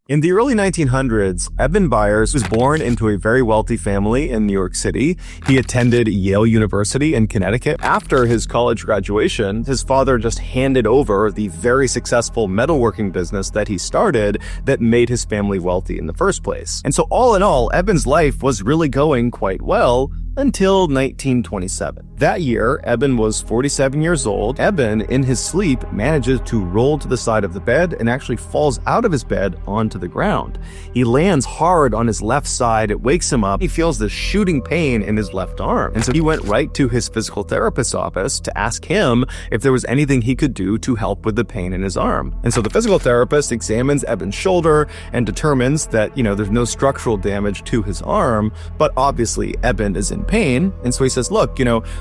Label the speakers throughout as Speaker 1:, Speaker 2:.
Speaker 1: In the early 1900s, Eban Buyers was born into a very wealthy family in New York City. He attended Yale University in Connecticut. After his college graduation, his father just handed over the very successful metalworking business that he started that made his family wealthy in the first place. And so all in all, Eban's life was really going quite well until 1927. That year, Eban was 47 years old. Eban, in his sleep, manages to roll to the side of the bed and actually falls out of his bed onto the ground. He lands hard on his left side. It wakes him up. He feels this shooting pain in his left arm. And so he went right to his physical therapist's office to ask him if there was anything he could do to help with the pain in his arm. And so the physical therapist examines Eban's shoulder and determines that, there's no structural damage to his arm, but obviously Eban is in pain. And so he says, look,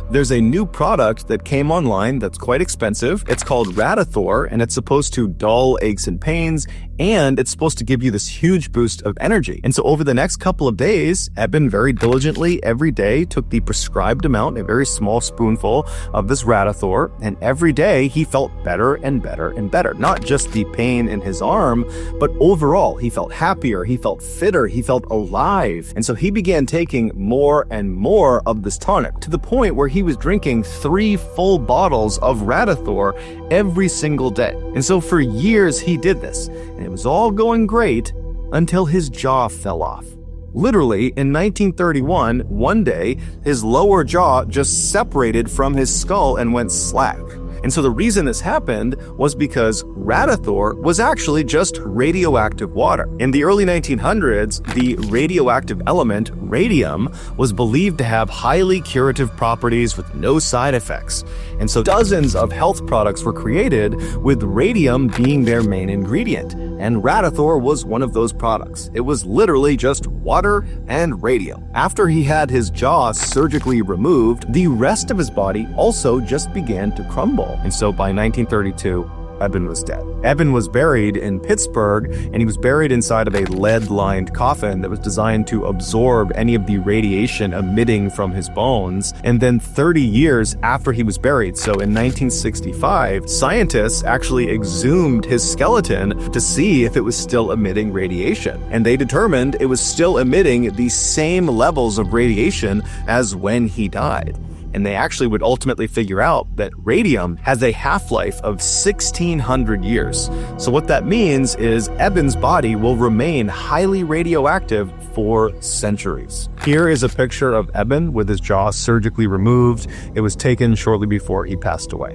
Speaker 1: there's a new product that came online that's quite expensive. It's called Radithor, and it's supposed to dull aches and pains, and it's supposed to give you this huge boost of energy. And so over the next couple of days, Eban very diligently every day took the prescribed amount, a very small spoonful of this Radithor, and every day he felt better and better and better. Not just the pain in his arm, but overall, he felt happier, he felt fitter, he felt alive. And so he began taking more and more of this tonic to the point where he was drinking 3 full bottles of Radithor every single day. And so for years he did this, and it was all going great until his jaw fell off. Literally, in 1931, one day, his lower jaw just separated from his skull and went slack. And so the reason this happened was because Radithor was actually just radioactive water. In the early 1900s, the radioactive element radium was believed to have highly curative properties with no side effects. And so dozens of health products were created with radium being their main ingredient. And Radithor was one of those products. It was literally just water and radium. After he had his jaw surgically removed, the rest of his body also just began to crumble. And so by 1932, Eban was dead. Eban was buried in Pittsburgh, and he was buried inside of a lead-lined coffin that was designed to absorb any of the radiation emitting from his bones. And then 30 years after he was buried, so in 1965, scientists actually exhumed his skeleton to see if it was still emitting radiation. And they determined it was still emitting the same levels of radiation as when he died. And they actually would ultimately figure out that radium has a half-life of 1,600 years. So what that means is Eban's body will remain highly radioactive for centuries. Here is a picture of Eban with his jaw surgically removed. It was taken shortly before he passed away.